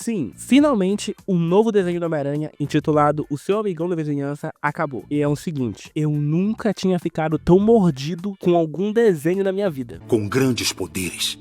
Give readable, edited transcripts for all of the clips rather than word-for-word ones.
Sim, finalmente um novo desenho do Homem-Aranha, intitulado O Seu Amigão da Vizinhança, acabou. E é o seguinte, eu nunca tinha ficado tão mordido com algum desenho na minha vida. Com grandes poderes,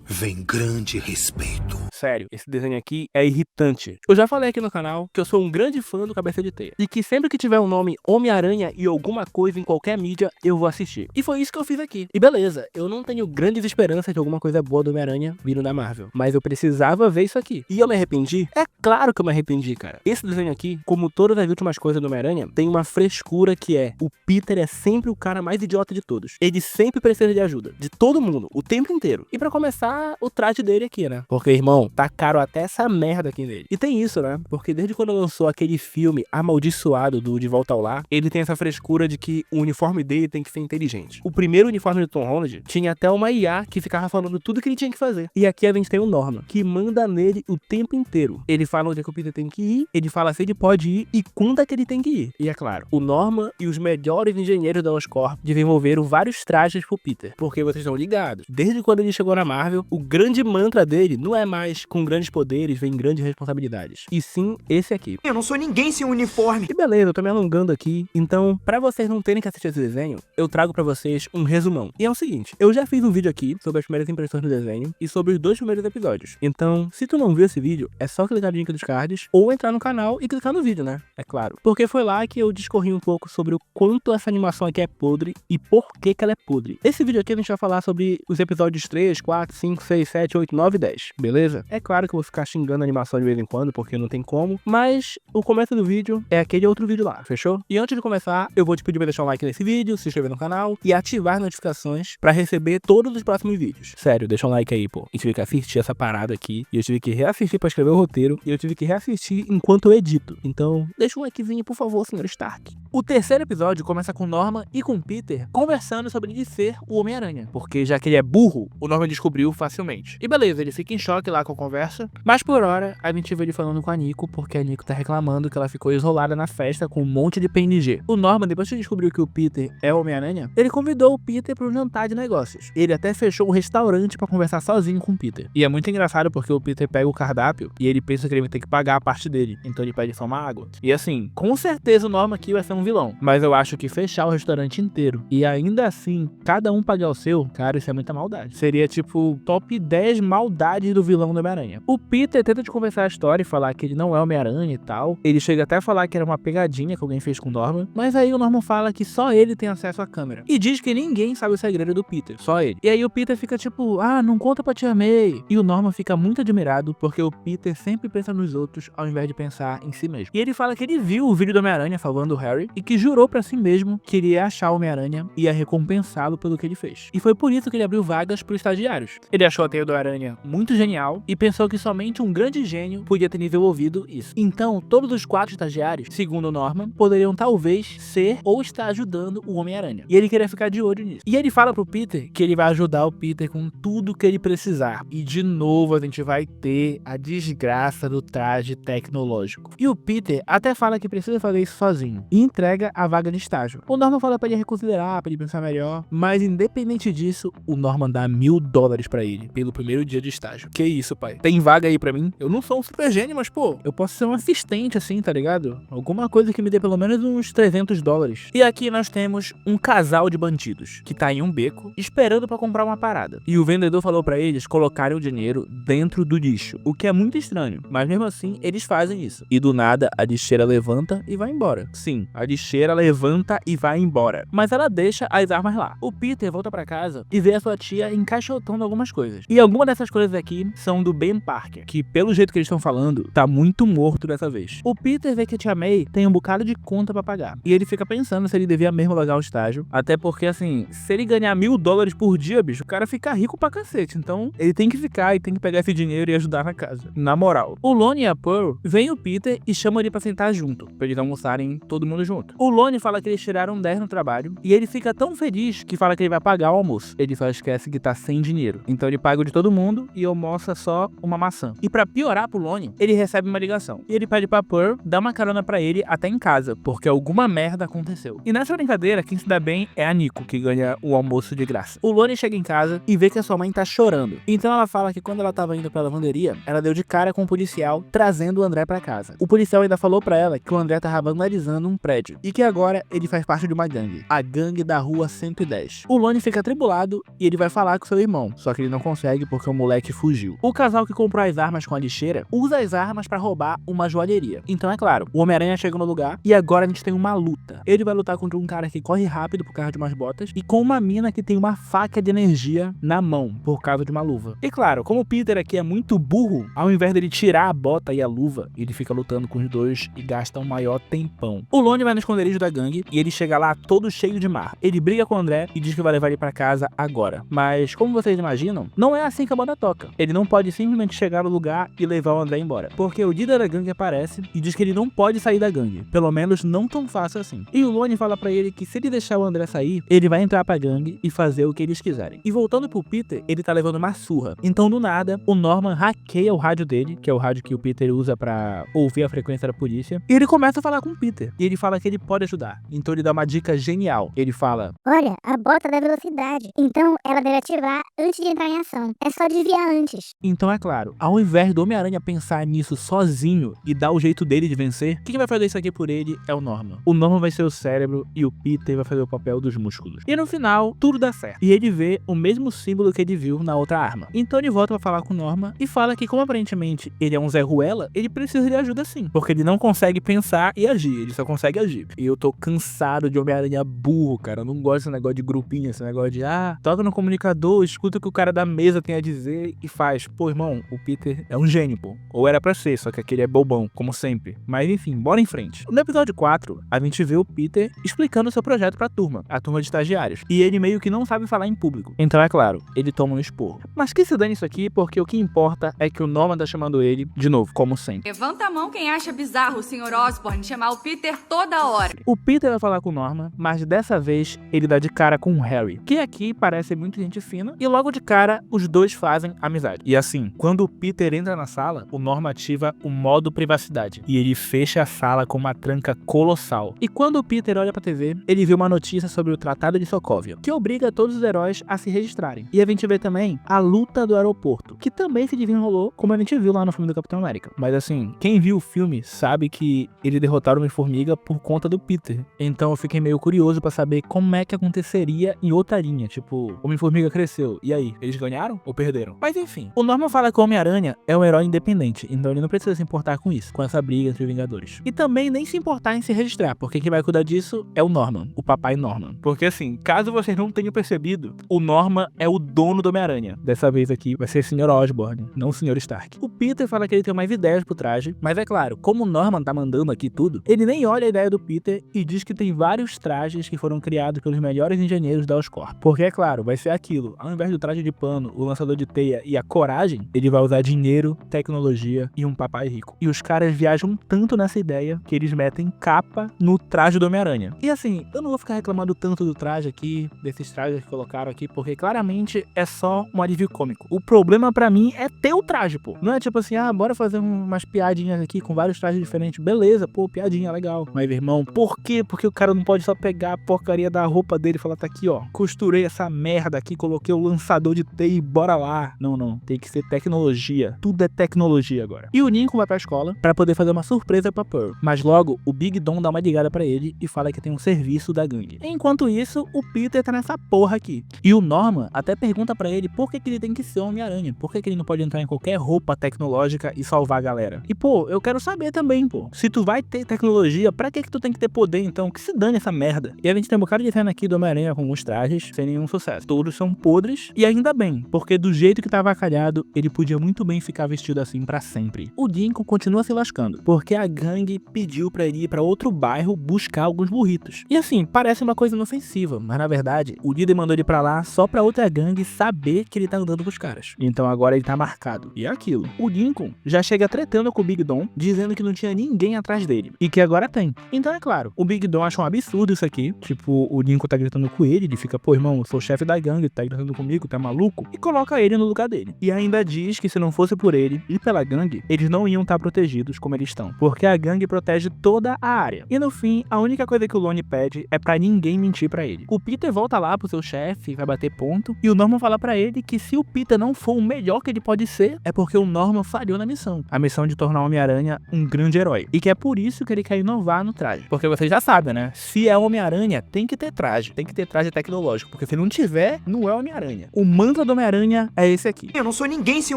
vem grande respeito. Sério, esse desenho aqui é irritante. Eu já falei aqui no canal que eu sou um grande fã do Cabeça de Teia. E que sempre que tiver um nome Homem-Aranha e alguma coisa em qualquer mídia, eu vou assistir. E foi isso que eu fiz aqui. E beleza, eu não tenho grandes esperanças de alguma coisa boa do Homem-Aranha vindo da Marvel. Mas eu precisava ver isso aqui. E eu me arrependi? É claro que eu me arrependi, cara. Esse desenho aqui, como todas as últimas coisas do Homem-Aranha, tem uma frescura que é: o Peter é sempre o cara mais idiota de todos. Ele sempre precisa de ajuda. De todo mundo. O tempo inteiro. E pra começar, o traje dele aqui, né? Porque, irmão, tá caro até essa merda aqui nele. E tem isso, né? Porque desde quando lançou aquele filme amaldiçoado do De Volta ao Lar, ele tem essa frescura de que o uniforme dele tem que ser inteligente. O primeiro uniforme do Tom Holland tinha até uma IA que ficava falando tudo que ele tinha que fazer. E aqui a gente tem o Norman, que manda nele o tempo inteiro. Ele fala onde é que o Peter tem que ir, ele fala se ele pode ir e quando é que ele tem que ir. E é claro, o Norman e os melhores engenheiros da Oscorp desenvolveram vários trajes pro Peter. Porque vocês estão ligados, desde quando ele chegou na Marvel, o grande mantra dele não é mais com grandes poderes vem grandes responsabilidades, e sim esse aqui. Eu não sou ninguém sem uniforme. E beleza, eu tô me alongando aqui, então pra vocês não terem que assistir esse desenho, eu trago pra vocês um resumão. E é o seguinte, eu já fiz um vídeo aqui sobre as primeiras impressões do desenho e sobre os 2 primeiros episódios. Então, se tu não viu esse vídeo, é só clicar no link dos cards ou entrar no canal e clicar no vídeo, né? É claro. Porque foi lá que eu discorri um pouco sobre o quanto essa animação aqui é podre e por que ela é podre. Esse vídeo aqui a gente vai falar sobre os episódios 3, 4, 5, 6, 7, 8, 9 e 10, beleza? É claro que eu vou ficar xingando a animação de vez em quando, porque não tem como, mas o começo do vídeo é aquele outro vídeo lá, fechou? E antes de começar, eu vou te pedir pra deixar um like nesse vídeo, se inscrever no canal e ativar as notificações pra receber todos os próximos vídeos. Sério, deixa um like aí, pô. Eu tive que assistir essa parada aqui, e eu tive que reassistir pra escrever o roteiro, e eu tive que reassistir enquanto eu edito. Então, deixa um likezinho, por favor, senhor Stark. O terceiro episódio começa com Norman e com Peter conversando sobre ele ser o Homem-Aranha, porque já que ele é burro, o Norman descobriu facilmente. E beleza, ele fica em choque lá com a conversa, mas por hora a gente vê ele falando com a Nico, porque a Nico tá reclamando que ela ficou isolada na festa com um monte de PNG. O Norman, depois que descobriu que o Peter é o Homem-Aranha, ele convidou o Peter para um jantar de negócios. Ele até fechou um restaurante pra conversar sozinho com o Peter. E é muito engraçado porque o Peter pega o cardápio e ele pensa que ele vai ter que pagar a parte dele, então ele pede só uma água. E assim, com certeza o Norman aqui vai ser um vilão, mas eu acho que fechar o restaurante inteiro e ainda assim cada um pagar o seu, cara, isso é muita maldade. Seria tipo top 10 maldades do vilão do Homem-Aranha. O Peter tenta de conversar a história e falar que ele não é Homem-Aranha e tal. Ele chega até a falar que era uma pegadinha que alguém fez com o Norman, mas aí o Norman fala que só ele tem acesso à câmera e diz que ninguém sabe o segredo do Peter, só ele. E aí o Peter fica tipo, ah, não conta pra Tia May. E o Norman fica muito admirado porque o Peter sempre pensa nos outros ao invés de pensar em si mesmo. E ele fala que ele viu o vídeo do Homem-Aranha falando do Harry e que jurou pra si mesmo que ele ia achar o Homem-Aranha e ia recompensá-lo pelo que ele fez. E foi por isso que ele abriu vagas pros estagiários. Ele achou a teia do Aranha muito genial e pensou que somente um grande gênio podia ter desenvolvido isso. Então, todos os 4 estagiários, segundo o Norman, poderiam talvez ser ou estar ajudando o Homem-Aranha. E ele queria ficar de olho nisso. E ele fala pro Peter que ele vai ajudar o Peter com tudo que ele precisar. E de novo a gente vai ter a desgraça do traje tecnológico. E o Peter até fala que precisa fazer isso sozinho e entrega a vaga de estágio. O Norman fala pra ele reconsiderar, pra ele pensar melhor, mas independente disso, o Norman dá $1000 pra ele pelo primeiro dia de estágio. Que isso, pai? Tem vaga aí pra mim? Eu não sou um super gênio, mas pô, eu posso ser um assistente assim, tá ligado? Alguma coisa que me dê pelo menos uns $300. E aqui nós temos um casal de bandidos que tá em um beco esperando pra comprar uma parada. E o vendedor falou pra eles colocarem o dinheiro dentro do lixo, o que é muito estranho, mas mesmo assim eles fazem isso. E do nada a lixeira levanta e vai embora. Sim, a lixeira levanta e vai embora, mas ela deixa as armas lá. O Peter volta pra casa e vê a sua tia encaixotando algumas coisas. E algumas dessas coisas aqui são do Ben Parker, que pelo jeito que eles estão falando, tá muito morto dessa vez. O Peter vê que a Tia May tem um bocado de conta pra pagar. E ele fica pensando se ele devia mesmo largar o estágio. Até porque, assim, se ele ganhar $1000 por dia, bicho, o cara fica rico pra cacete. Então, ele tem que ficar e tem que pegar esse dinheiro e ajudar na casa. Na moral. O Lone e a Pearl veem o Peter e chamam ele pra sentar junto, pra eles almoçarem todo mundo junto. pronto. O Lone fala que eles tiraram 10 no trabalho e ele fica tão feliz que fala que ele vai pagar o almoço. Ele só esquece que tá sem dinheiro. Então ele paga o de todo mundo e almoça só uma maçã. E pra piorar pro Lone, ele recebe uma ligação. E ele pede pra Pearl dar uma carona pra ele até em casa, porque alguma merda aconteceu. E nessa brincadeira, quem se dá bem é a Nico, que ganha o almoço de graça. O Lone chega em casa e vê que a sua mãe tá chorando. Então ela fala que quando ela tava indo pra lavanderia, ela deu de cara com um policial trazendo o André pra casa. O policial ainda falou pra ela que o André tava vandalizando um prédio e que agora ele faz parte de uma gangue, a gangue da rua 110. O Lone fica atribulado e ele vai falar com seu irmão, só que ele não consegue porque o moleque fugiu. O casal que comprou as armas com a lixeira usa as armas pra roubar uma joalheria. Então é claro, o Homem-Aranha chega no lugar e agora a gente tem uma luta. Ele vai lutar contra um cara que corre rápido por causa de umas botas e com uma mina que tem uma faca de energia na mão por causa de uma luva. E claro, como o Peter aqui é muito burro, ao invés dele tirar a bota e a luva, ele fica lutando com os dois e gasta um maior tempão. O Lone vai no esconderijo da gangue e ele chega lá todo cheio de mar. Ele briga com o André e diz que vai levar ele pra casa agora. Mas como vocês imaginam, não é assim que a banda toca. Ele não pode simplesmente chegar no lugar e levar o André embora, porque o líder da gangue aparece e diz que ele não pode sair da gangue, pelo menos não tão fácil assim. E o Lone fala pra ele que se ele deixar o André sair, ele vai entrar pra gangue e fazer o que eles quiserem. E voltando pro Peter, ele tá levando uma surra. Então do nada, o Norman hackeia o rádio dele, que é o rádio que o Peter usa pra ouvir a frequência da polícia, e ele começa a falar com o Peter. E ele fala que ele pode ajudar. Então ele dá uma dica genial. Ele fala: olha, a bota dá velocidade, então ela deve ativar antes de entrar em ação. É só desviar antes. Então é claro, ao invés do Homem-Aranha pensar nisso sozinho e dar o jeito dele de vencer, quem vai fazer isso aqui por ele é o Norman. O Norman vai ser o cérebro e o Peter vai fazer o papel dos músculos. E no final, tudo dá certo. E ele vê o mesmo símbolo que ele viu na outra arma. Então ele volta pra falar com o Norman e fala que como aparentemente ele é um Zé Ruela, ele precisa de ajuda sim. Porque ele não consegue pensar e agir, ele só consegue agir. E eu tô cansado de Homem-Aranha burro, cara. Eu não gosto desse negócio de grupinho, esse negócio de toca no comunicador, escuta o que o cara da mesa tem a dizer e faz. Pô, irmão, o Peter é um gênio, pô. Ou era pra ser, só que aquele é bobão, como sempre. Mas enfim, bora em frente. No episódio 4, a gente vê o Peter explicando seu projeto pra turma, a turma de estagiários. E ele meio que não sabe falar em público. Então é claro, ele toma um esporro. Mas que se dane isso aqui, porque o que importa é que o Norman tá chamando ele, de novo, como sempre. Levanta a mão quem acha bizarro o Sr. Osborn chamar o Peter toda hora. O Peter vai falar com o Norman, mas dessa vez ele dá de cara com o Harry, que aqui parece muito gente fina, e logo de cara os dois fazem amizade. E assim, quando o Peter entra na sala, o Norman ativa o modo privacidade, e ele fecha a sala com uma tranca colossal. E quando o Peter olha pra TV, ele vê uma notícia sobre o Tratado de Sokovia, que obriga todos os heróis a se registrarem. E a gente vê também a luta do aeroporto, que também se desenrolou como a gente viu lá no filme do Capitão América. Mas assim, quem viu o filme sabe que eles derrotaram o Homem-Formiga por conta do Peter. Então eu fiquei meio curioso pra saber como é que aconteceria em outra linha. Tipo, o Homem-Formiga cresceu. E aí, eles ganharam ou perderam? Mas enfim, o Norman fala que o Homem-Aranha é um herói independente, então ele não precisa se importar com isso, com essa briga entre os Vingadores. E também nem se importar em se registrar, porque quem vai cuidar disso é o Norman, o papai Norman. Porque assim, caso vocês não tenham percebido, o Norman é o dono do Homem-Aranha. Dessa vez aqui vai ser o Sr. Osborn, não o Sr. Stark. O Peter fala que ele tem mais ideias pro traje, mas é claro, como o Norman tá mandando aqui tudo, ele nem olha a ideia do Peter e diz que tem vários trajes que foram criados pelos melhores engenheiros da Oscorp. Porque é claro, vai ser aquilo, ao invés do traje de pano, o lançador de teia e a coragem, ele vai usar dinheiro, tecnologia e um papai rico. E os caras viajam tanto nessa ideia que eles metem capa no traje do Homem-Aranha. E assim, eu não vou ficar reclamando tanto do traje aqui, desses trajes que colocaram aqui, porque claramente é só um alívio cômico. O problema pra mim é ter o traje, pô. Não é tipo assim, bora fazer umas piadinhas aqui com vários trajes diferentes. Beleza, pô, piadinha, legal. Mas, irmão, por quê? Porque o cara não pode só pegar a porcaria da roupa dele e falar, tá aqui, ó, costurei essa merda aqui, coloquei o lançador de teia e bora lá. Não, tem que ser tecnologia. Tudo é tecnologia agora. E o Lincoln vai pra escola pra poder fazer uma surpresa pra Pearl. Mas logo, o Big Dom dá uma ligada pra ele e fala que tem um serviço da gangue. Enquanto isso, o Peter tá nessa porra aqui. E o Norman até pergunta pra ele por que ele tem que ser Homem-Aranha. Por que ele não pode entrar em qualquer roupa tecnológica e salvar a galera? E pô, eu quero saber também, pô. Se tu vai ter tecnologia, pra que tu tem que ter poder então? Que se dane essa merda. E a gente tem um bocado de cena aqui do Homem-Aranha com alguns trajes sem nenhum sucesso. Todos são podres e ainda bem, porque do jeito que tava avacalhado, ele podia muito bem ficar vestido assim pra sempre. O Lincoln continua se lascando, porque a gangue pediu pra ele ir pra outro bairro buscar alguns burritos. E assim, parece uma coisa inofensiva, mas na verdade, o líder mandou ele pra lá só pra outra gangue saber que ele tá andando com os caras. Então agora ele tá marcado. E é aquilo. O Lincoln já chega tretando com o Big Dom, dizendo que não tinha ninguém atrás dele. E que agora tem. Então é claro, o Big Dom acha um absurdo isso aqui. Tipo, o Nico tá gritando com ele fica, pô, irmão, eu sou o chefe da gangue, tá gritando comigo, tá maluco? E coloca ele no lugar dele. E ainda diz que se não fosse por ele e pela gangue, eles não iam estar protegidos como eles estão. Porque a gangue protege toda a área. E no fim, a única coisa que o Lonnie pede é pra ninguém mentir pra ele. O Peter volta lá pro seu chefe, vai bater ponto, e o Norman fala pra ele que se o Peter não for o melhor que ele pode ser, é porque o Norman falhou na missão. A missão de tornar o Homem-Aranha um grande herói. E que é por isso que ele quer inovar no traje. Porque vocês já sabem, né? Se é Homem-Aranha, tem que ter traje. Tem que ter traje tecnológico. Porque se não tiver, não é Homem-Aranha. O mantra do Homem-Aranha é esse aqui. Eu não sou ninguém sem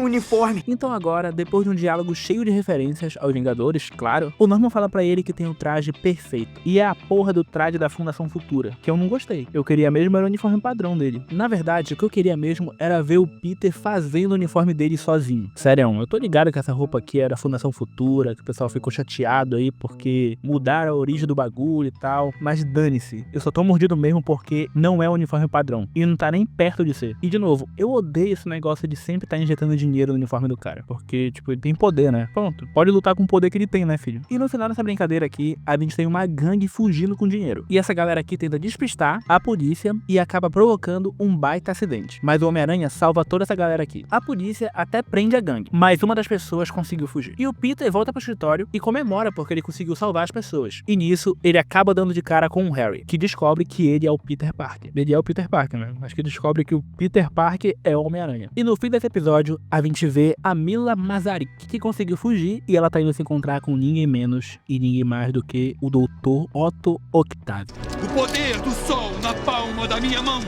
uniforme. Então agora, depois de um diálogo cheio de referências aos Vingadores, claro, o Norman fala pra ele que tem o traje perfeito. E é a porra do traje da Fundação Futura, que eu não gostei. Eu queria mesmo era o uniforme padrão dele. Na verdade, o que eu queria mesmo era ver o Peter fazendo o uniforme dele sozinho. Sério, eu tô ligado que essa roupa aqui era Fundação Futura, que o pessoal ficou chateado aí porque mudaram a origem do bagulho e tal, mas dane-se. Eu só tô mordido mesmo porque não é o uniforme padrão. E não tá nem perto de ser. E de novo, eu odeio esse negócio de sempre estar injetando dinheiro no uniforme do cara. Porque, tipo, ele tem poder, né? Pronto. Pode lutar com o poder que ele tem, né, filho? E no final dessa brincadeira aqui, a gente tem uma gangue fugindo com dinheiro. E essa galera aqui tenta despistar a polícia e acaba provocando um baita acidente. Mas o Homem-Aranha salva toda essa galera aqui. A polícia até prende a gangue, mas uma das pessoas conseguiu fugir. E o Peter volta pro escritório e comemora porque ele conseguiu salvar as pessoas. E nisso, ele acaba dando de cara com o Harry, que descobre que ele é o Peter Parker. Ele é o Peter Parker, né? Acho que descobre que o Peter Parker é o Homem-Aranha. E no fim desse episódio, a gente vê a Mila Mazarik, que conseguiu fugir e ela tá indo se encontrar com ninguém menos e ninguém mais do que o Dr. Otto Octavio. O poder do sol na palma da minha mão.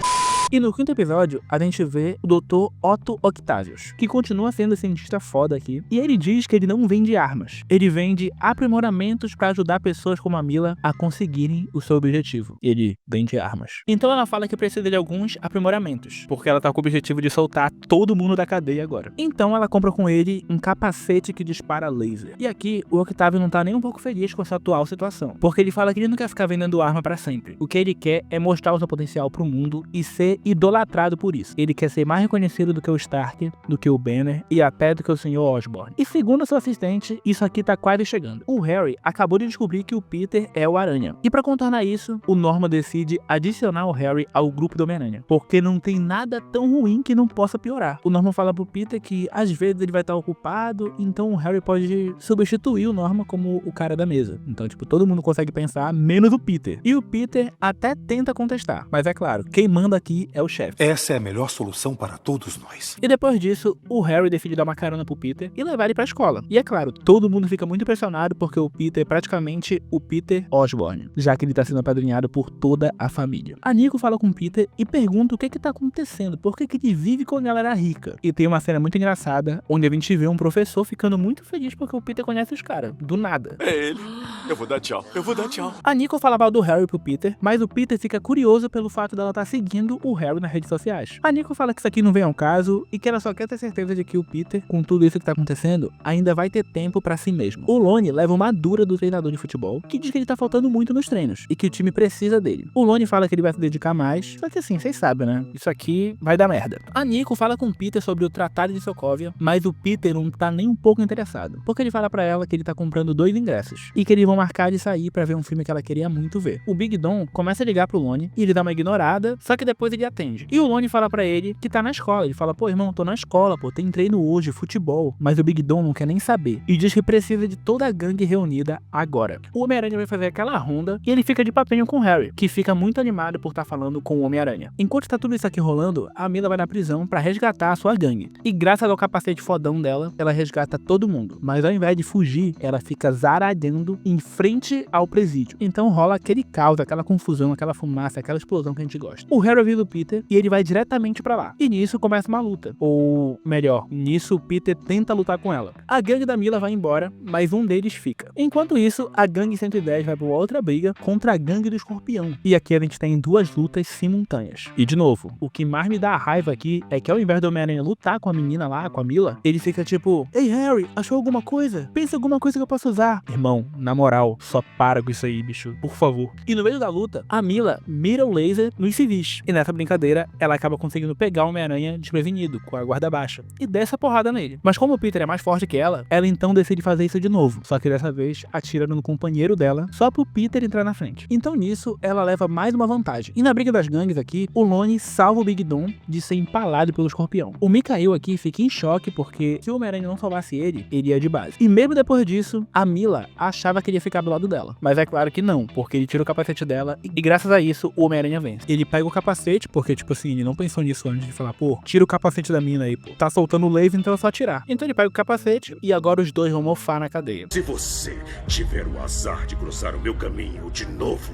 E no quinto episódio, a gente vê o Dr. Otto Octavius, que continua sendo esse cientista foda aqui, e ele diz que ele não vende armas, ele vende aprimoramentos pra ajudar pessoas como a Mila a conseguirem o seu objetivo. Ele vende armas. Então ela fala que precisa de alguns aprimoramentos, porque ela tá com o objetivo de soltar todo mundo da cadeia agora. Então ela compra com ele um capacete que dispara laser. E aqui, o Octavio não tá nem um pouco feliz com essa atual situação, porque ele fala que ele não quer ficar vendendo arma pra sempre. O que ele quer é mostrar o seu potencial pro mundo e ser idolatrado por isso. Ele quer ser mais reconhecido do que o Stark, do que o Banner e até do que o Sr. Osborn. E segundo seu assistente, isso aqui tá quase chegando. O Harry acabou de descobrir que o Peter é o Aranha. E pra contornar isso, o Norman decide adicionar o Harry ao grupo do Homem-Aranha, porque não tem nada tão ruim que não possa piorar. O Norman fala pro Peter que às vezes ele vai estar ocupado, então o Harry pode substituir o Norman como o cara da mesa. Então, tipo, todo mundo consegue pensar, menos o Peter. E o Peter até tenta contestar, mas é claro, quem manda aqui é o chefe. Essa é a melhor solução para todos nós. E depois disso, o Harry decide dar uma carona pro Peter e levar ele pra escola. E é claro, todo mundo fica muito impressionado porque o Peter é praticamente o Peter Osborn, já que ele tá sendo apadrinhado por toda a família. A Nico fala com o Peter e pergunta o que tá acontecendo, por que ele vive com a galera rica. E tem uma cena muito engraçada, onde a gente vê um professor ficando muito feliz porque o Peter conhece os caras, do nada. É ele. Eu vou dar tchau. Eu vou dar tchau. A Nico fala mal do Harry pro Peter, mas o Peter fica curioso pelo fato dela estar seguindo o Harry nas redes sociais. A Nico fala que isso aqui não vem ao caso e que ela só quer ter certeza de que o Peter, com tudo isso que tá acontecendo, ainda vai ter tempo pra si mesmo. O Lonnie leva uma dura do treinador de futebol, que diz que ele tá faltando muito nos treinos e que o time precisa dele. O Lonnie fala que ele vai se dedicar mais, só que assim, vocês sabem, né? Isso aqui vai dar merda. A Nico fala com o Peter sobre o Tratado de Sokovia, mas o Peter não tá nem um pouco interessado, porque ele fala pra ela que ele tá comprando 2 ingressos e que eles vão marcar de sair pra ver um filme que ela queria muito ver. O Big Dom começa a ligar pro Lonnie e ele dá uma ignorada, só que depois ele atende. E o Lonnie fala pra ele que tá na escola. Ele fala, pô, irmão, tô na escola, pô, tem treino hoje, futebol. Mas o Big Dom não quer nem saber. E diz que precisa de toda a gangue reunida agora. O Homem-Aranha vai fazer aquela ronda e ele fica de papinho com o Harry, que fica muito animado por estar falando com o Homem-Aranha. Enquanto tá tudo isso aqui rolando, a Mila vai na prisão pra resgatar a sua gangue. E graças ao capacete fodão dela, ela resgata todo mundo. Mas ao invés de fugir, ela fica zaralhando em frente ao presídio. Então rola aquele caos, aquela confusão, aquela fumaça, aquela explosão que a gente gosta. O Harry avisa o Peter e ele vai diretamente pra lá. E nisso começa uma luta. Ou melhor, nisso o Peter tenta lutar com ela. A gangue da Mila vai embora, mas um deles fica. Enquanto isso, a gangue 110 vai pra outra briga contra a gangue do Escorpião. E aqui a gente tem 2 lutas simultâneas. E de novo, o que mais me dá raiva aqui é que ao invés do Homem-Aranha lutar com a menina lá, com a Mila, ele fica tipo, ei Harry, achou alguma coisa? Pensa alguma coisa que eu posso usar. Irmão, na moral, só para com isso aí, bicho, por favor. E no meio da luta, a Mila mira o laser nos civis. E nessa brincadeira brincadeira, ela acaba conseguindo pegar o Homem-Aranha desprevenido, com a guarda baixa, e desce a porrada nele. Mas como o Peter é mais forte que ela então decide fazer isso de novo, só que dessa vez atirando no companheiro dela, só pro Peter entrar na frente. Então nisso, ela leva mais uma vantagem. E na briga das gangues aqui, o Lone salva o Big Dom de ser empalado pelo escorpião. O Mikhail aqui fica em choque, porque se o Homem-Aranha não salvasse ele ia de base. E mesmo depois disso, a Mila achava que ele ia ficar do lado dela. Mas é claro que não, porque ele tira o capacete dela e graças a isso, o Homem-Aranha vence. Ele pega o capacete, porque tipo assim, ele não pensou nisso antes de falar, pô, tira o capacete da mina aí, pô. Tá soltando o laser, então é só tirar. Então ele pega o capacete e agora os dois vão mofar na cadeia. Se você tiver o azar de cruzar o meu caminho de novo,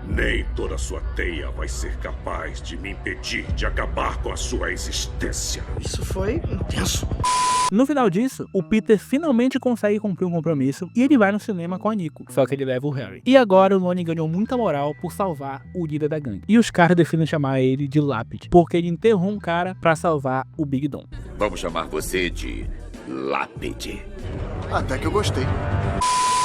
nem toda sua teia vai ser capaz de me impedir de acabar com a sua existência. Isso foi intenso. No final disso, o Peter finalmente consegue cumprir um compromisso e ele vai no cinema com a Nico, só que ele leva o Harry. E agora o Lone ganhou muita moral por salvar o líder da gangue. E os caras decidem chamar ele de Lápide, porque ele enterrou um cara pra salvar o Big Dom. Vamos chamar você de Lápide. Até que eu gostei.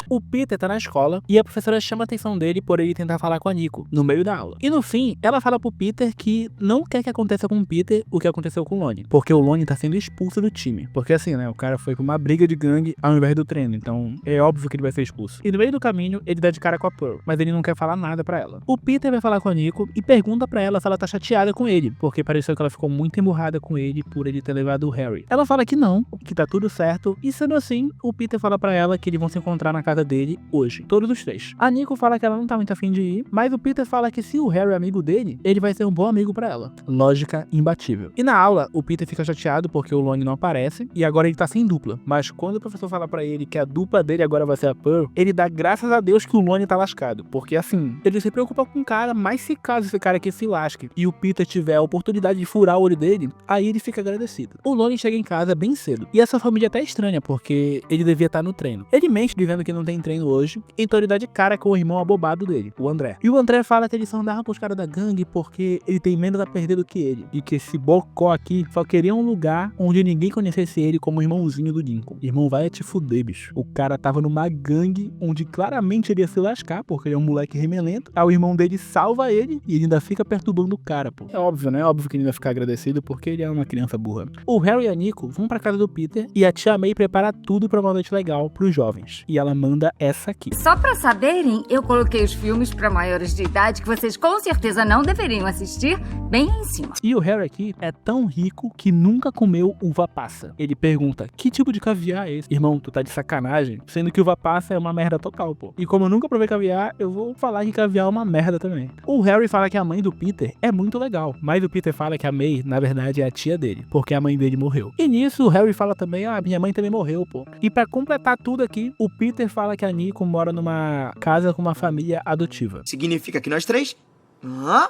O Peter tá na escola e a professora chama a atenção dele por ele tentar falar com a Nico no meio da aula. E no fim, ela fala pro Peter que não quer que aconteça com o Peter o que aconteceu com o Lone, porque o Lone tá sendo expulso do time. Porque assim, né, o cara foi pra uma briga de gangue ao invés do treino, então é óbvio que ele vai ser expulso. E no meio do caminho, ele dá de cara com a Pearl, mas ele não quer falar nada pra ela. O Peter vai falar com a Nico e pergunta pra ela se ela tá chateada com ele, porque pareceu que ela ficou muito emburrada com ele por ele ter levado o Harry. Ela fala que não, que tá tudo certo, e sendo assim, o Peter fala pra ela que eles vão se encontrar na casa dele hoje, todos os três. A Nico fala que ela não tá muito afim de ir, mas o Peter fala que se o Harry é amigo dele, ele vai ser um bom amigo pra ela. Lógica imbatível. E na aula, o Peter fica chateado porque o Lone não aparece, e agora ele tá sem dupla. Mas quando o professor fala pra ele que a dupla dele agora vai ser a Pearl, ele dá graças a Deus que o Lone tá lascado, porque assim, ele se preocupa com o cara, mas se caso esse cara aqui se lasque, e o Peter tiver a oportunidade de furar o olho dele, aí ele fica agradecido. O Lone chega em casa bem cedo, e essa família até estranha, porque ele devia estar no treino. Ele mente dizendo que não tem treino hoje, então ele dá de cara com o irmão abobado dele, o André. E o André fala que ele só andava com os caras da gangue porque ele tem menos a perder do que ele, e que esse bocó aqui só queria um lugar onde ninguém conhecesse ele como o irmãozinho do Lincoln. Irmão, vai te fuder, bicho. O cara tava numa gangue onde claramente ele ia se lascar, porque ele é um moleque remelento. Aí o irmão dele salva ele e ele ainda fica perturbando o cara, pô. É óbvio, né? É óbvio que ele vai ficar agradecido porque ele é uma criança burra. O Harry e a Nico vão pra casa do Peter e a tia May prepara tudo pra uma noite legal pros jovens. E ela manda essa aqui. Só pra saberem, eu coloquei os filmes pra maiores de idade que vocês com certeza não deveriam assistir bem em cima. E o Harry aqui é tão rico que nunca comeu uva passa. Ele pergunta, que tipo de caviar é esse? Irmão, tu tá de sacanagem? Sendo que uva passa é uma merda total, pô. E como eu nunca provei caviar, eu vou falar que caviar é uma merda também. O Harry fala que a mãe do Peter é muito legal, mas o Peter fala que a May, na verdade, é a tia dele, porque a mãe dele morreu. E nisso, o Harry fala também, minha mãe também morreu, pô. E pra completar tudo aqui, o Peter fala que a Nico mora numa casa com uma família adotiva. Significa que nós três... Hã?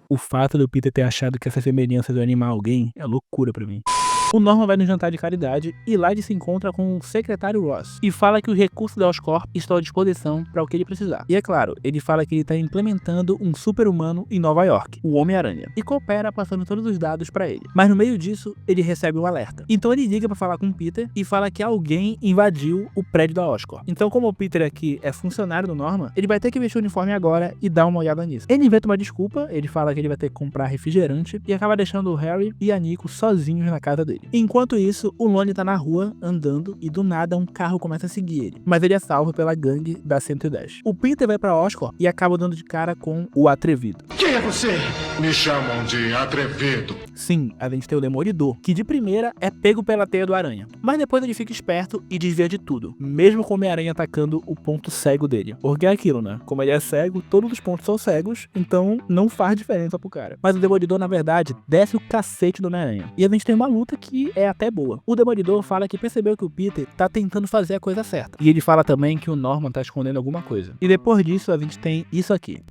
O fato do Peter ter achado que essa semelhança do animar alguém é loucura pra mim. O Norman vai no jantar de caridade e lá ele se encontra com o secretário Ross e fala que os recursos da Oscorp estão à disposição para o que ele precisar. E é claro, ele fala que ele está implementando um super-humano em Nova York, o Homem-Aranha, e coopera passando todos os dados para ele. Mas no meio disso, ele recebe um alerta. Então ele liga para falar com o Peter e fala que alguém invadiu o prédio da Oscorp. Então como o Peter aqui é funcionário do Norman, ele vai ter que vestir o uniforme agora e dar uma olhada nisso. Ele inventa uma desculpa, ele fala que ele vai ter que comprar refrigerante e acaba deixando o Harry e a Nico sozinhos na casa dele. Enquanto isso, o Lone tá na rua, andando, e do nada um carro começa a seguir ele. Mas ele é salvo pela gangue da 110. O Peter vai pra Oscorp e acaba dando de cara com o Atrevido. Quem é você? Me chamam de Atrevido. Sim, a gente tem o Demolidor, que de primeira é pego pela teia do aranha. Mas depois ele fica esperto e desvia de tudo, mesmo com o Homem-Aranha atacando o ponto cego dele. Porque é aquilo, né? Como ele é cego, todos os pontos são cegos, então não faz diferença pro cara. Mas o Demolidor, na verdade, desce o cacete do Homem-Aranha. E a gente tem uma luta que é até boa. O Demolidor fala que percebeu que o Peter tá tentando fazer a coisa certa. E ele fala também que o Norman tá escondendo alguma coisa. E depois disso, a gente tem isso aqui.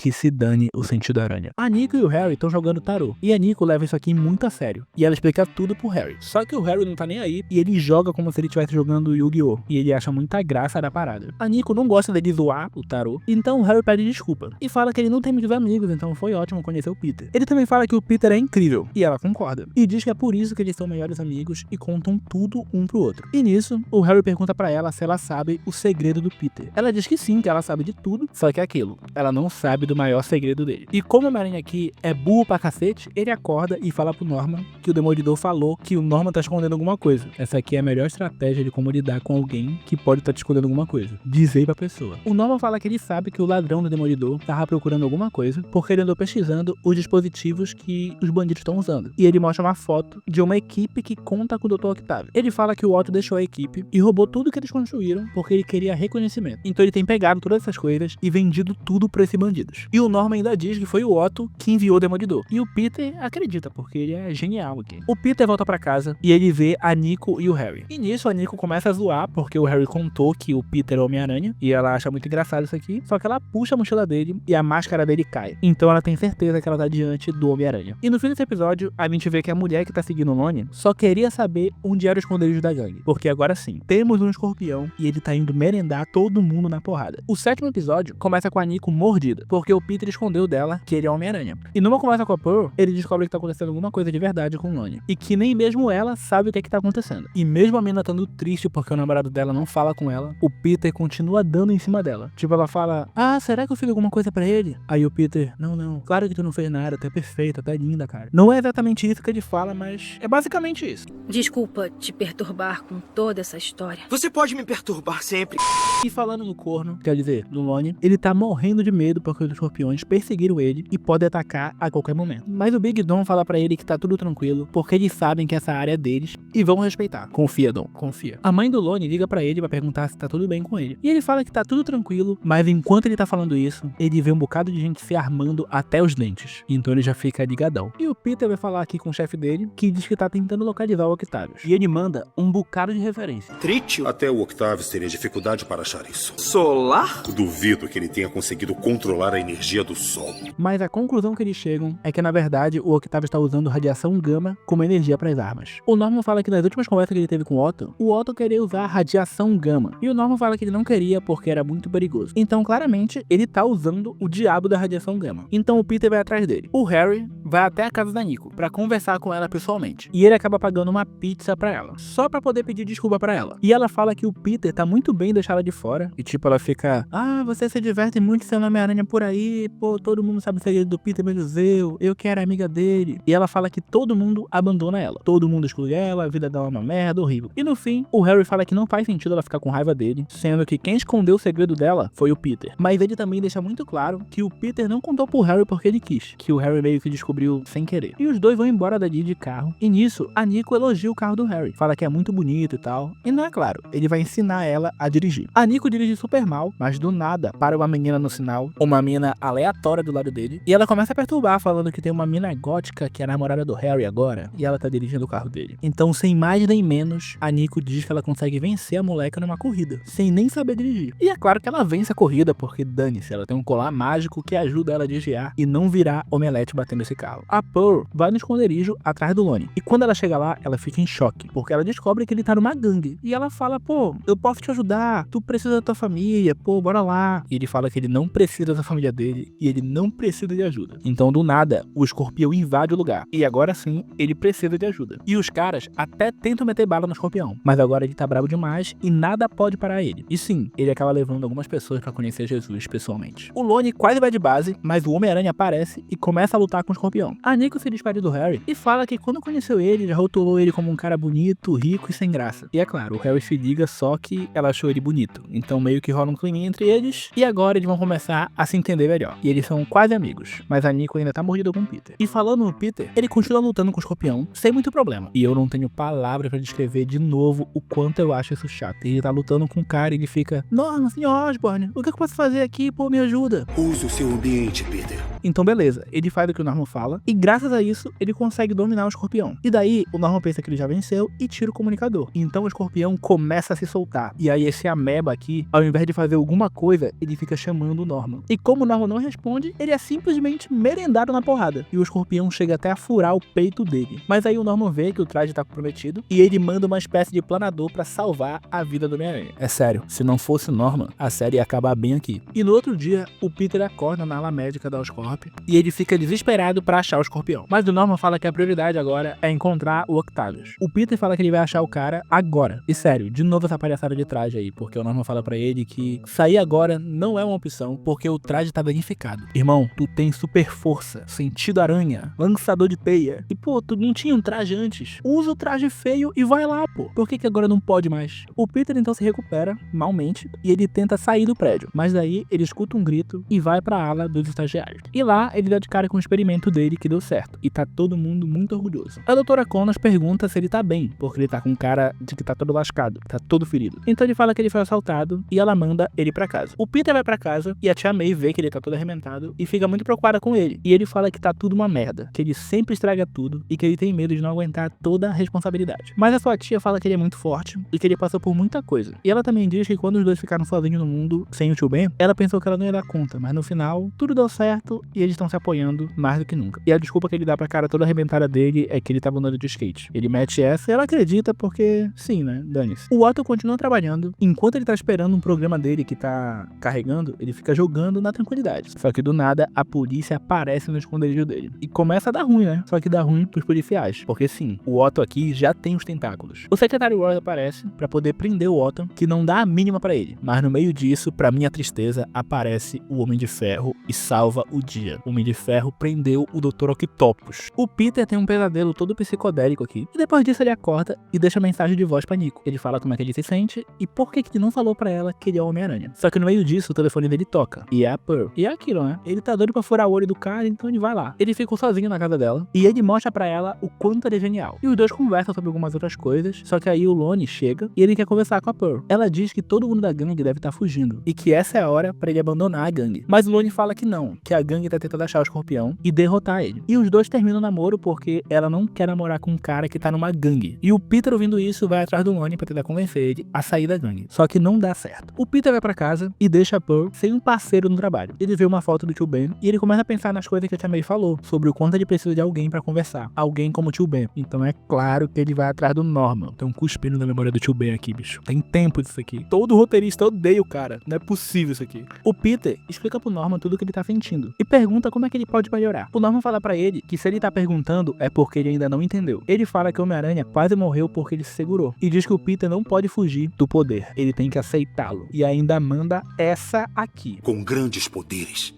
Que se dane o sentido aranha. A Nico e o Harry estão jogando tarô. E a Nico leva isso aqui muito a sério. E ela explica tudo pro Harry. Só que o Harry não tá nem aí. E ele joga como se ele estivesse jogando Yu-Gi-Oh! E ele acha muita graça da parada. A Nico não gosta dele zoar o tarô. Então o Harry pede desculpa. E fala que ele não tem muitos amigos. Então foi ótimo conhecer o Peter. Ele também fala que o Peter é incrível. E ela concorda. E diz que é por isso que eles são melhores amigos. E contam tudo um pro outro. E nisso, o Harry pergunta pra ela se ela sabe o segredo do Peter. Ela diz que sim, que ela sabe de tudo. Só que é aquilo. Ela não sabe do maior segredo dele. E como o Homem-Aranha aqui é burro pra cacete, ele acorda e fala pro Norman que o Demolidor falou que o Norman tá escondendo alguma coisa. Essa aqui é a melhor estratégia de como lidar com alguém que pode estar te escondendo alguma coisa. Dizer pra pessoa. O Norman fala que ele sabe que o ladrão do Demolidor tava procurando alguma coisa porque ele andou pesquisando os dispositivos que os bandidos estão usando. E ele mostra uma foto de uma equipe que conta com o Dr. Octavio. Ele fala que o Otto deixou a equipe e roubou tudo que eles construíram porque ele queria reconhecimento. Então ele tem pegado todas essas coisas e vendido tudo pra esses bandidos. E o Norman ainda diz que foi o Otto que enviou o Demolidor. E o Peter acredita, porque ele é genial aqui. O Peter volta pra casa e ele vê a Nico e o Harry. E nisso a Nico começa a zoar porque o Harry contou que o Peter é o Homem-Aranha e ela acha muito engraçado isso aqui. Só que ela puxa a mochila dele e a máscara dele cai. Então ela tem certeza que ela tá diante do Homem-Aranha. E no fim desse episódio, a gente vê que a mulher que tá seguindo o Lone só queria saber onde era o esconderijo da gangue. Porque agora sim, temos um escorpião e ele tá indo merendar todo mundo na porrada. O 7º episódio começa com a Nico mordida, porque o Peter escondeu dela que ele é o Homem-Aranha. E numa conversa com a Pearl, ele descobre que tá acontecendo alguma coisa de verdade com o Lone. E que nem mesmo ela sabe o que é que tá acontecendo. E mesmo a mina estando triste porque o namorado dela não fala com ela, o Peter continua dando em cima dela. Tipo, ela fala, será que eu fiz alguma coisa pra ele? Aí o Peter, não, claro que tu não fez nada, tu é perfeita, tu é linda, cara. Não é exatamente isso que ele fala, mas é basicamente isso. Desculpa te perturbar com toda essa história. Você pode me perturbar sempre. E falando no corno, quer dizer, do Lone, ele tá morrendo de medo porque os escorpiões perseguiram ele e podem atacar a qualquer momento. Mas o Big Dom fala pra ele que tá tudo tranquilo, porque eles sabem que essa área é deles e vão respeitar. Confia, Dom, confia. A mãe do Lone liga pra ele pra perguntar se tá tudo bem com ele. E ele fala que tá tudo tranquilo, mas enquanto ele tá falando isso, ele vê um bocado de gente se armando até os dentes. Então ele já fica ligadão. E o Peter vai falar aqui com o chefe dele, que diz que tá tentando localizar o Octavius. E ele manda um bocado de referência. Trítio? Até o Octavius teria dificuldade para achar isso. Solar? Duvido que ele tenha conseguido controlar a energia do Sol. Mas a conclusão que eles chegam é que, na verdade, o Octavius está usando radiação gama como energia para as armas. O Norman fala que nas últimas conversas que ele teve com o Otto queria usar radiação gama. E o Norman fala que ele não queria porque era muito perigoso. Então, claramente, ele tá usando o diabo da radiação gama. Então o Peter vai atrás dele. O Harry vai até a casa da Nico para conversar com ela pessoalmente. E ele acaba pagando uma pizza pra ela, só pra poder pedir desculpa pra ela. E ela fala que o Peter tá muito bem deixar ela de fora. E tipo, ela fica, você se diverte muito sendo Homem-Aranha por aí, pô, todo mundo sabe o segredo do Peter, menos eu que era amiga dele. E ela fala que todo mundo abandona ela. Todo mundo exclui ela, a vida dela é uma merda, horrível. E no fim, o Harry fala que não faz sentido ela ficar com raiva dele, sendo que quem escondeu o segredo dela foi o Peter. Mas ele também deixa muito claro que o Peter não contou pro Harry porque ele quis, que o Harry meio que descobriu sem querer. E os dois vão embora dali de carro. E nisso, a Nico elogia o carro do Harry, fala que é muito bonito e tal. E não é claro, ele vai ensinar ela a dirigir. A Nico dirige super mal, mas do nada para uma menina no sinal, uma mina aleatória do lado dele, e ela começa a perturbar, falando que tem uma mina gótica que é a namorada do Harry agora, e ela tá dirigindo o carro dele. Então, sem mais nem menos, a Nico diz que ela consegue vencer a moleca numa corrida, sem nem saber dirigir. E é claro que ela vence a corrida, porque dane-se, ela tem um colar mágico que ajuda ela a desviar e não virar omelete batendo esse carro. A Pearl vai no esconderijo atrás do Lone, e quando ela chega lá, ela fica em choque, porque ela descobre que ele tá numa gangue, e ela fala, pô, eu posso te ajudar, tu precisa da tua família, pô, bora lá. E ele fala que ele não precisa da família dele, e ele não precisa de ajuda. Então, do nada, o escorpião invade o lugar, e agora sim, ele precisa de ajuda. E os caras até tentam meter bala no escorpião, mas agora ele tá bravo demais, e nada pode parar ele. E sim, ele acaba levando algumas pessoas pra conhecer Jesus pessoalmente. O Lone quase vai de base, mas o Homem-Aranha aparece e começa a lutar com o escorpião. A Nico se despede do Harry e fala que quando conheceu ele, já rotulou ele como um cara bonito, rico e sem graça. E é claro, o Harry se liga, só que ela achou ele bonito. Então meio que rola um clima entre eles, e agora eles vão começar a se entender melhor. E eles são quase amigos, mas a Nico ainda tá mordida com o Peter. E falando no Peter, ele continua lutando com o escorpião, sem muito problema. E eu não tenho palavras pra descrever de novo o quanto eu acho isso chato. Ele tá lutando com o cara e ele fica, nossa, senhor Osborn, o que eu posso fazer aqui? Pô, me ajuda. Use o seu ambiente, Peter. Então beleza, ele faz o que o Norman fala, e graças a isso, ele consegue dominar o escorpião. E daí, o Norman pensa que ele já venceu e tira o comunicador. Então o escorpião começa a se soltar. E aí esse ameba aqui, ao invés de fazer alguma coisa, ele fica chamando o Norman. E como o Norman não responde, ele é simplesmente merendado na porrada. E o escorpião chega até a furar o peito dele. Mas aí o Norman vê que o traje tá comprometido, e ele manda uma espécie de planador pra salvar a vida do Homem-Aranha. É sério, se não fosse o Norman, a série ia acabar bem aqui. E no outro dia, o Peter acorda na ala médica da Oscorp Oscorp e ele fica desesperado pra achar o escorpião. Mas o Norman fala que a prioridade agora é encontrar o Octavius. O Peter fala que ele vai achar o cara agora. E sério, de novo essa palhaçada de traje aí, porque o Norman fala pra ele que sair agora não é uma opção, porque o traje tá danificado. Irmão, tu tem super força, sentido aranha, lançador de teia. E pô, tu não tinha um traje antes? Usa o traje feio e vai lá, pô. Por que agora não pode mais? O Peter então se recupera, malmente, e ele tenta sair do prédio. Mas daí ele escuta um grito e vai pra ala dos estagiários. E lá ele dá de cara com o experimento dele que deu certo. E tá todo mundo muito orgulhoso. A doutora Connors pergunta se ele tá bem, porque ele tá com cara de que tá todo lascado, tá todo ferido. Então ele fala que ele foi assaltado e ela manda ele pra casa. O Peter vai pra casa e a tia May vê que ele tá todo arrebentado e fica muito preocupada com ele. E ele fala que tá tudo uma merda, que ele sempre estraga tudo e que ele tem medo de não aguentar toda a responsabilidade. Mas a sua tia fala que ele é muito forte e que ele passou por muita coisa. E ela também diz que quando os dois ficaram sozinhos no mundo, sem o tio Ben, ela pensou que ela não ia dar conta, mas no final, tudo deu certo e eles estão se apoiando mais do que nunca. E a desculpa que ele dá pra cara toda arrebentada dele é que ele tava andando de skate. Ele mete essa e ela acredita porque, sim, né, dane-se. O Otto continua trabalhando, enquanto ele tá esperando um programa dele que tá carregando, ele fica jogando na tranquilidade. Só que do nada, a polícia aparece no esconderijo dele. E começa a dar ruim, né? Só que dá ruim pros policiais. Porque sim, o Otto aqui já tem os tentáculos. O secretário Ross aparece pra poder prender o Otto, que não dá a mínima pra ele. Mas no meio disso, pra minha tristeza, aparece o Homem de Ferro e salva o dia. O Homem de Ferro prendeu o Dr. Octopus. O Peter tem um pesadelo todo psicodélico aqui. E depois disso ele acorda e deixa mensagem de voz pra Nico. Ele fala como é que ele se sente e por que ele não falou pra ela que ele é o Homem-Aranha. Só que no meio disso, o telefone dele toca. E é a Pearl. E é aquilo, né? Ele tá doido pra furar o olho do cara, então ele vai lá. Ele ficou sozinho na casa dela e ele mostra pra ela o quanto ele é genial. E os dois conversam sobre algumas outras coisas, só que aí o Lone chega e ele quer conversar com a Pearl. Ela diz que todo mundo da gangue deve estar fugindo e que essa é a hora pra ele abandonar a gangue. Mas o Lone fala que não, que a gangue tá tentando achar o escorpião e derrotar ele. E os dois terminam o namoro porque ela não quer namorar com um cara que tá numa gangue. E o Peter, ouvindo isso, vai atrás do Lone pra tentar convencer ele a sair da gangue. Só que não dá certo. O Peter vai pra casa e deixa a Pearl sem um parceiro no trabalho. Ele vê uma foto do tio Ben e ele começa a pensar nas coisas que a tia May falou, sobre o quanto ele precisa de alguém pra conversar. Alguém como o tio Ben. Então é claro que ele vai atrás do Norman. Tem um cuspindo na memória do tio Ben aqui, bicho. Tem tempo disso aqui. Todo roteirista odeia o cara. Não é possível isso aqui. O Peter explica pro Norman tudo o que ele tá sentindo e pergunta como é que ele pode melhorar. O Norman fala pra ele que se ele tá perguntando é porque ele ainda não entendeu. Ele fala que o Homem-Aranha quase morreu porque ele se segurou. E diz que o Peter não pode fugir do poder. Ele tem que aceitá-lo. E ainda manda essa aqui. Com grandes poderes,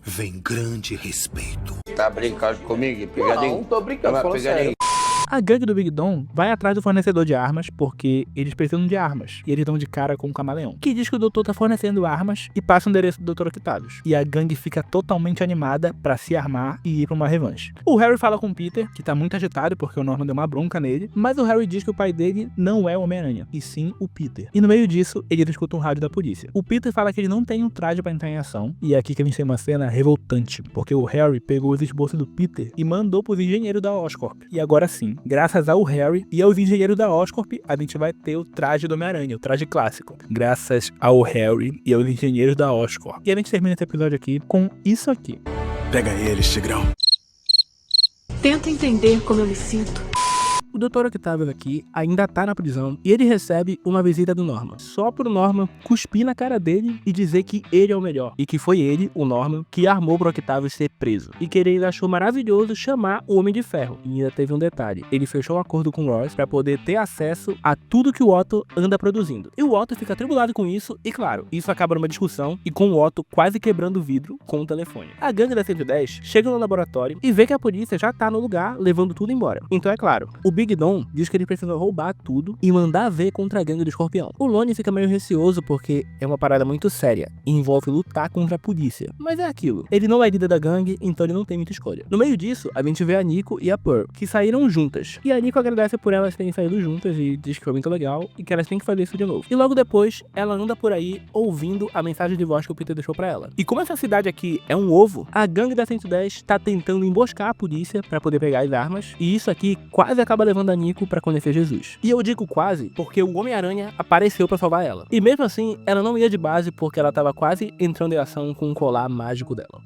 vem grande respeito. Tá brincando comigo? Pegadinho? Não, tô brincando, falando sério. A gangue do Big Don vai atrás do fornecedor de armas porque eles precisam de armas. E eles dão de cara com o Camaleão, que diz que o doutor tá fornecendo armas e passa o endereço do Dr. Octavius. E a gangue fica totalmente animada pra se armar e ir pra uma revanche. O Harry fala com o Peter, que tá muito agitado porque o Norman deu uma bronca nele, mas o Harry diz que o pai dele não é o Homem-Aranha, e sim o Peter. E no meio disso, ele escuta um rádio da polícia. O Peter fala que ele não tem um traje pra entrar em ação, e é aqui que a gente tem uma cena revoltante, porque o Harry pegou os esboços do Peter e mandou pros engenheiros da Oscorp. E agora sim, graças ao Harry e aos engenheiros da Oscorp, a gente vai ter o traje do Homem-Aranha, o traje clássico. Graças ao Harry e aos engenheiros da Oscorp. E a gente termina esse episódio aqui com isso aqui. Pega eles, Tigrão. Tenta entender como eu me sinto. O Dr. Octavius aqui ainda tá na prisão e ele recebe uma visita do Norman. Só pro Norman cuspir na cara dele e dizer que ele é o melhor. E que foi ele, o Norman, que armou pro Octavius ser preso. E que ele ainda achou maravilhoso chamar o Homem de Ferro. E ainda teve um detalhe. Ele fechou um acordo com o Ross pra poder ter acesso a tudo que o Otto anda produzindo. E o Otto fica atribulado com isso e, claro, isso acaba numa discussão e com o Otto quase quebrando o vidro com o telefone. A gangue da 110 chega no laboratório e vê que a polícia já tá no lugar levando tudo embora. Então é claro, o Big Don diz que ele precisa roubar tudo e mandar ver contra a gangue do Escorpião. O Lone fica meio receoso porque é uma parada muito séria e envolve lutar contra a polícia. Mas é aquilo, ele não é líder da gangue, então ele não tem muita escolha. No meio disso, a gente vê a Nico e a Pearl, que saíram juntas. E a Nico agradece por elas terem saído juntas e diz que foi muito legal e que elas têm que fazer isso de novo. E logo depois, ela anda por aí ouvindo a mensagem de voz que o Peter deixou pra ela. E como essa cidade aqui é um ovo, a gangue da 110 tá tentando emboscar a polícia pra poder pegar as armas, e isso aqui quase acaba levando a Nico pra conhecer Jesus. E eu digo quase porque o Homem-Aranha apareceu pra salvar ela. E mesmo assim, ela não ia de base porque ela tava quase entrando em ação com o colar mágico dela.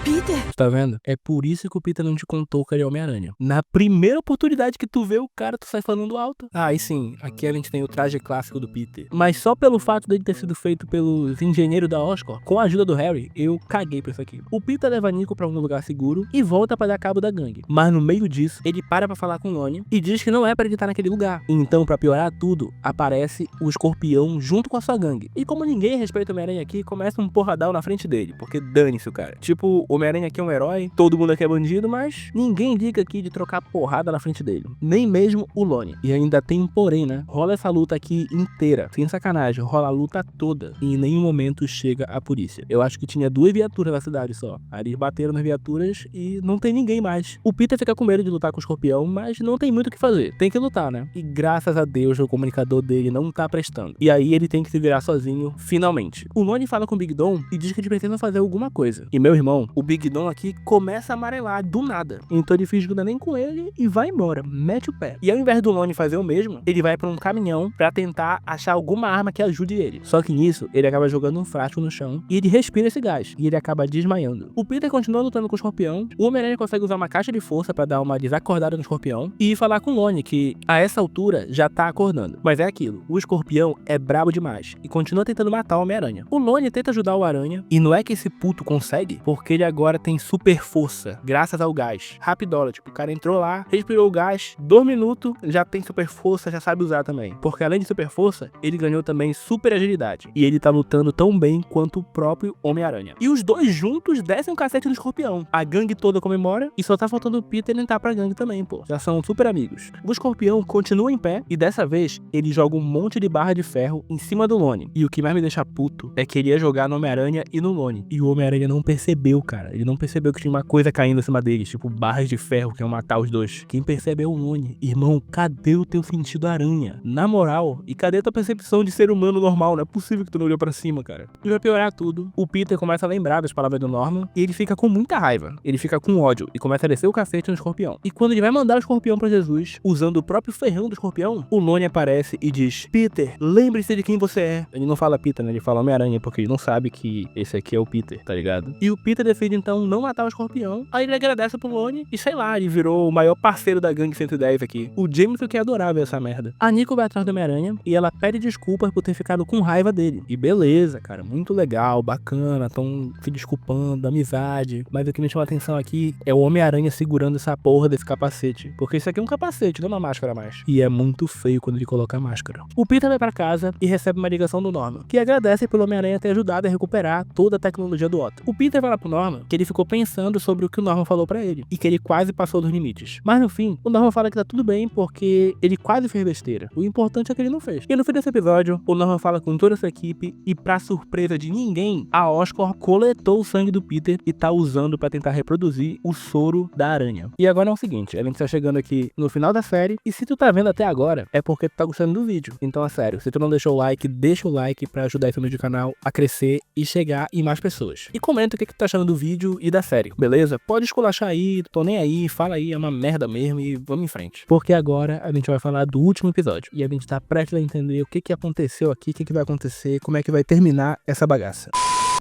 Peter? Tá vendo? É por isso que o Peter não te contou que ele é Homem-Aranha. Na primeira oportunidade que tu vê o cara, tu sai falando alto. Ah, e sim, aqui a gente tem o traje clássico do Peter. Mas só pelo fato dele ter sido feito pelos engenheiros da Oscorp, com a ajuda do Harry, eu caguei pra isso aqui. O Peter leva Nico pra um lugar seguro e volta pra dar cabo da gangue. Mas no meio disso, ele para pra falar com o Lonnie e diz que não é pra ele estar naquele lugar. Então, pra piorar tudo, aparece o Escorpião junto com a sua gangue. E como ninguém respeita o Homem-Aranha aqui, começa um porradão na frente dele, porque dane-se o cara. Tipo, o Homem-Aranha aqui é um herói, todo mundo aqui é bandido, mas ninguém liga aqui de trocar porrada na frente dele. Nem mesmo o Lonnie. E ainda tem um porém, né? Rola essa luta aqui inteira, sem sacanagem, rola a luta toda e em nenhum momento chega a polícia. Eu acho que tinha 2 viaturas na cidade só. Aí eles bateram nas viaturas e não tem ninguém mais. O Peter fica com medo de lutar com o Escorpião, mas não tem muito o que fazer. Tem que lutar, né? E graças a Deus o comunicador dele não tá prestando. E aí ele tem que se virar sozinho, finalmente. O Lonnie fala com o Big Dom e diz que eles precisam fazer alguma coisa. E meu irmão, o Big Dom aqui começa a amarelar do nada. Então ele finge que não é nem com ele e vai embora. Mete o pé. E ao invés do Lonnie fazer o mesmo, ele vai pra um caminhão pra tentar achar alguma arma que ajude ele. Só que nisso, ele acaba jogando um frasco no chão e ele respira esse gás. E ele acaba desmaiando. O Peter continua lutando com o Escorpião. O Homem-Aranha consegue usar uma caixa de força pra dar uma desacordada no Escorpião e falar com o Lonnie que a essa altura já tá acordando. Mas é aquilo, o Escorpião é brabo demais e continua tentando matar o Homem-Aranha. O Lonnie tenta ajudar o Aranha e não é que esse puto consegue, porque ele agora tem super força, graças ao gás. Rapidola, tipo, o cara entrou lá, respirou o gás, 2 minutos, já tem super força, já sabe usar também. Porque além de super força, ele ganhou também super agilidade. E ele tá lutando tão bem quanto o próprio Homem-Aranha. E os dois juntos descem um cacete no Escorpião. A gangue toda comemora e só tá faltando o Peter entrar pra gangue também, pô. Já são super amigos. O Escorpião continua em pé e dessa vez ele joga um monte de barra de ferro em cima do Lonnie. E o que mais me deixa puto é que ele ia jogar no Homem-Aranha e no Lonnie. E o Homem-Aranha não percebeu, cara. Ele não percebeu que tinha uma coisa caindo em cima deles, tipo barras de ferro que iam matar os dois. Quem percebe é o Lonnie. Irmão, cadê o teu sentido aranha? Na moral, e cadê a tua percepção de ser humano normal? Não é possível que tu não olhou pra cima, cara. E pra piorar tudo, o Peter começa a lembrar das palavras do Norman e ele fica com muita raiva. Ele fica com ódio e começa a descer o cacete no Escorpião. E quando ele vai mandar o Escorpião pra Jesus, usando o próprio ferrão do Escorpião, o Lonnie aparece e diz: Peter, lembre-se de quem você é. Ele não fala Peter, né? Ele fala Homem-Aranha, porque ele não sabe que esse aqui é o Peter, tá ligado? E o Peter decide então não matar o Escorpião. Aí ele agradece pro Lonnie e sei lá, ele virou o maior parceiro da gangue 110 aqui. O Jameson que adorava essa merda. A Nico vai atrás do Homem-Aranha e ela pede desculpas por ter ficado com raiva dele. E beleza, cara, muito legal, bacana, tão se desculpando, amizade. Mas o que me chama a atenção aqui é o Homem-Aranha segurando essa porra desse capacete. Porque isso aqui é um capacete, não é uma máscara mais. E é muito feio quando ele coloca a máscara. O Peter vai pra casa e recebe uma ligação do Norman, que agradece pelo Homem-Aranha ter ajudado a recuperar toda a tecnologia do Otto. O Peter fala pro Norman que ele ficou pensando sobre o que o Norman falou pra ele e que ele quase passou dos limites. Mas no fim, o Norman fala que tá tudo bem porque ele quase fez besteira. O importante é que ele não fez. E no fim desse episódio, o Norman fala com toda essa equipe e, pra surpresa de ninguém, a Oscorp coletou o sangue do Peter e tá usando pra tentar reproduzir o soro da aranha. E agora é o seguinte, a gente tá chegando aqui no final da série e se tu tá vendo até agora, é porque tu tá gostando do vídeo. Então é sério, se tu não deixou o like, deixa o like pra ajudar esse vídeo do canal a crescer e chegar em mais pessoas. E comenta o que tu tá achando do vídeo e da série, beleza? Pode esculachar aí, tô nem aí, fala aí, é uma merda mesmo e vamos em frente. Porque agora a gente vai falar do último episódio e a gente tá prestes a entender o que aconteceu aqui, o que vai acontecer, como é que vai terminar essa bagaça.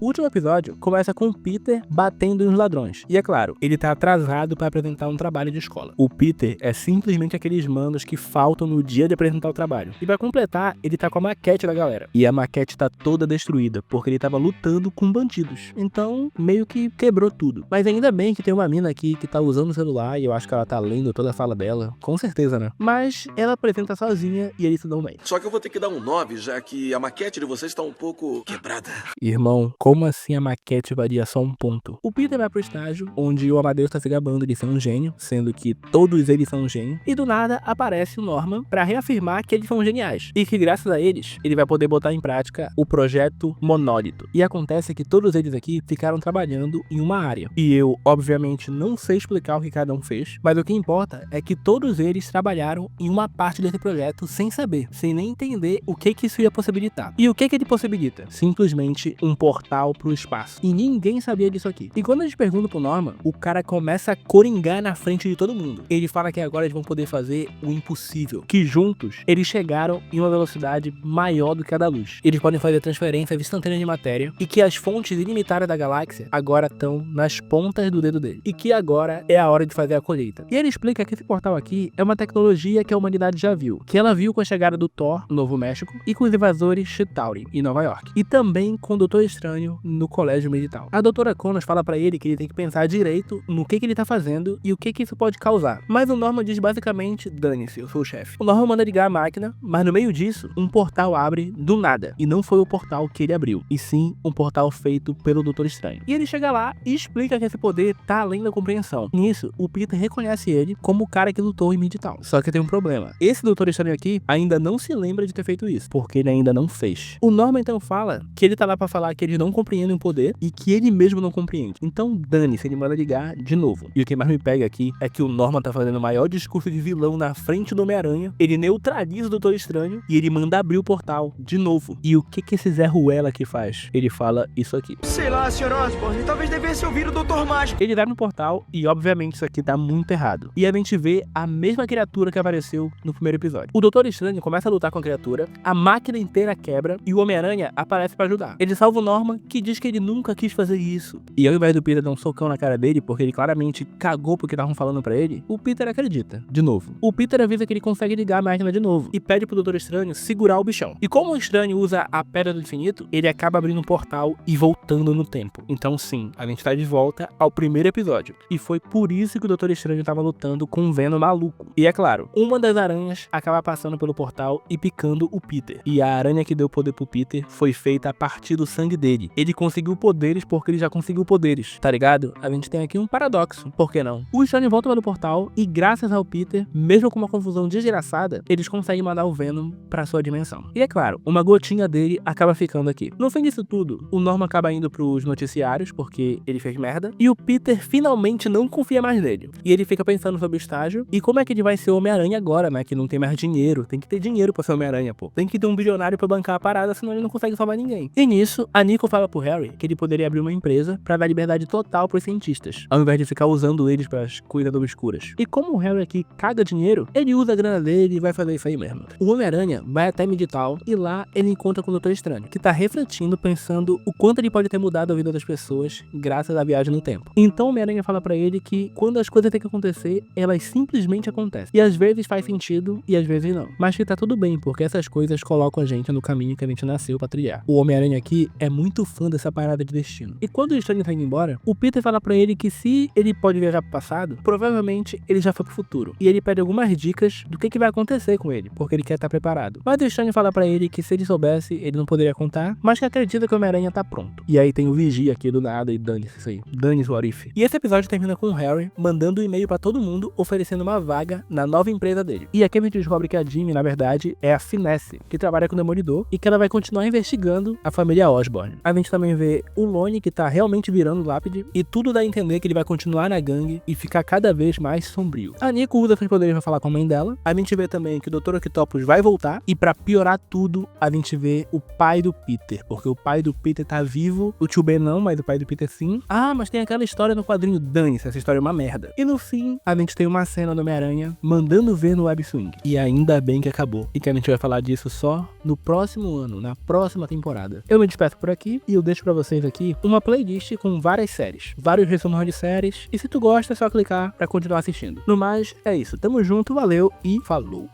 O último episódio começa com o Peter batendo nos ladrões. E é claro, ele tá atrasado para apresentar um trabalho de escola. O Peter é simplesmente aqueles manos que faltam no dia de apresentar o trabalho. E pra completar, ele tá com a maquete da galera. E a maquete tá toda destruída, porque ele tava lutando com bandidos. Então, meio que quebrou tudo. Mas ainda bem que tem uma mina aqui que tá usando o celular e eu acho que ela tá lendo toda a fala dela. Com certeza, né? Mas ela apresenta sozinha e eles se dão bem. Só que eu vou ter que dar um 9, já que a maquete de vocês tá um pouco quebrada. Irmão, como assim a maquete varia só um ponto? O Peter vai pro estágio, onde o Amadeus tá se gabando de ser um gênio, sendo que todos eles são um gênio, e do nada aparece o Norman pra reafirmar que eles são geniais, e que graças a eles, ele vai poder botar em prática o projeto Monólito. E acontece que todos eles aqui ficaram trabalhando em uma área, e eu, obviamente, não sei explicar o que cada um fez, mas o que importa é que todos eles trabalharam em uma parte desse projeto sem saber, sem nem entender o que isso ia possibilitar. E o que ele possibilita? Simplesmente um portal portal pro espaço. E ninguém sabia disso aqui. E quando a gente pergunta pro Norman, o cara começa a coringar na frente de todo mundo. Ele fala que agora eles vão poder fazer o impossível. Que juntos, eles chegaram em uma velocidade maior do que a da luz. Eles podem fazer transferências instantâneas de matéria. E que as fontes ilimitadas da galáxia agora estão nas pontas do dedo dele. E que agora é a hora de fazer a colheita. E ele explica que esse portal aqui é uma tecnologia que a humanidade já viu. Que ela viu com a chegada do Thor no Novo México e com os invasores Chitauri em Nova York. E também com o Doutor Estranho no Colégio Militar. A doutora Connors fala pra ele que ele tem que pensar direito no que ele tá fazendo e o que isso pode causar. Mas o Norman diz basicamente, dane-se, eu sou o chefe. O Norman manda ligar a máquina, mas no meio disso, um portal abre do nada. E não foi o portal que ele abriu, e sim um portal feito pelo Doutor Estranho. E ele chega lá e explica que esse poder tá além da compreensão. Nisso, o Peter reconhece ele como o cara que lutou em Midtown. Só que tem um problema. Esse Doutor Estranho aqui ainda não se lembra de ter feito isso, porque ele ainda não fez. O Norman então fala que ele tá lá pra falar que eles não compreendem o poder e que ele mesmo não compreende. Então dane-se, ele manda ligar de novo. E o que mais me pega aqui é que o Norman tá fazendo o maior discurso de vilão na frente do Homem-Aranha, ele neutraliza o Doutor Estranho e ele manda abrir o portal de novo. E o que esse Zé Ruela aqui faz? Ele fala isso aqui. Sei lá, Sr. Osborn, talvez devesse ouvir o Dr. Mágico. Ele vai no portal e obviamente isso aqui tá muito errado. E a gente vê a mesma criatura que apareceu no primeiro episódio. O Doutor Estranho começa a lutar com a criatura, a máquina inteira quebra e o Homem-Aranha aparece pra ajudar. Ele salva o Norman, que diz que ele nunca quis fazer isso. E ao invés do Peter dar um socão na cara dele, porque ele claramente cagou porque estavam falando pra ele, o Peter acredita, de novo. O Peter avisa que ele consegue ligar a máquina de novo e pede pro Doutor Estranho segurar o bichão. E como o Estranho usa a Pedra do Infinito, ele acaba abrindo um portal e voltando no tempo. Então sim, a gente tá de volta ao primeiro episódio. E foi por isso que o Doutor Estranho tava lutando com um Venom maluco. E é claro, uma das aranhas acaba passando pelo portal e picando o Peter. E a aranha que deu poder pro Peter foi feita a partir do sangue dele. Ele conseguiu poderes porque ele já conseguiu poderes, tá ligado? A gente tem aqui um paradoxo, por que não? O Estranho volta pelo portal e graças ao Peter, mesmo com uma confusão desgraçada, eles conseguem mandar o Venom pra sua dimensão. E é claro, uma gotinha dele acaba ficando aqui. No fim disso tudo, o Norman acaba indo pros noticiários porque ele fez merda e o Peter finalmente não confia mais nele. E ele fica pensando sobre o estágio e como é que ele vai ser o Homem-Aranha agora, né? Que não tem mais dinheiro. Tem que ter dinheiro pra ser Homem-Aranha, pô. Tem que ter um bilionário pra bancar a parada, senão ele não consegue salvar ninguém. E nisso, a Nico fala pro Harry que ele poderia abrir uma empresa pra dar liberdade total pros cientistas, ao invés de ficar usando eles pras coisas obscuras. E como o Harry aqui caga dinheiro, ele usa a grana dele e vai fazer isso aí mesmo. O Homem-Aranha vai até Midtown e lá ele encontra com o Doutor Estranho, que tá refletindo, pensando o quanto ele pode ter mudado a vida das pessoas graças à viagem no tempo. Então o Homem-Aranha fala pra ele que quando as coisas têm que acontecer, elas simplesmente acontecem. E às vezes faz sentido e às vezes não. Mas que tá tudo bem, porque essas coisas colocam a gente no caminho que a gente nasceu pra trilhar. O Homem-Aranha aqui é muito fã dessa parada de destino. E quando o Estranho tá indo embora, o Peter fala pra ele que se ele pode viajar pro passado, provavelmente ele já foi pro futuro. E ele pede algumas dicas do que vai acontecer com ele, porque ele quer estar preparado. Mas o Estranho fala pra ele que se ele soubesse, ele não poderia contar, mas que acredita que o Homem-Aranha tá pronto. E aí tem o Vigia aqui do nada e dane-se isso aí. Dane-se o Arif. E esse episódio termina com o Harry mandando um e-mail pra todo mundo oferecendo uma vaga na nova empresa dele. E aqui a gente descobre que a Jimmy, na verdade, é a Finesse, que trabalha com o Demolidor e que ela vai continuar investigando a família Osborn. A gente também vê o Lone, que tá realmente virando lápide, e tudo dá a entender que ele vai continuar na gangue e ficar cada vez mais sombrio. A Nico usa seus poderes pra falar com a mãe dela. A gente vê também que o Dr. Octopus vai voltar, e pra piorar tudo, a gente vê o pai do Peter, porque o pai do Peter tá vivo, o tio Ben não, mas o pai do Peter sim. Ah, mas tem aquela história no quadrinho, dane-se, essa história é uma merda. E no fim, a gente tem uma cena do Homem-Aranha mandando ver no Web Swing. E ainda bem que acabou, e que a gente vai falar disso só no próximo ano, na próxima temporada. Eu me despeço por aqui, e eu deixo pra vocês aqui uma playlist com várias séries, vários resumos de séries, e se tu gosta é só clicar pra continuar assistindo. No mais, é isso, tamo junto, valeu e falou!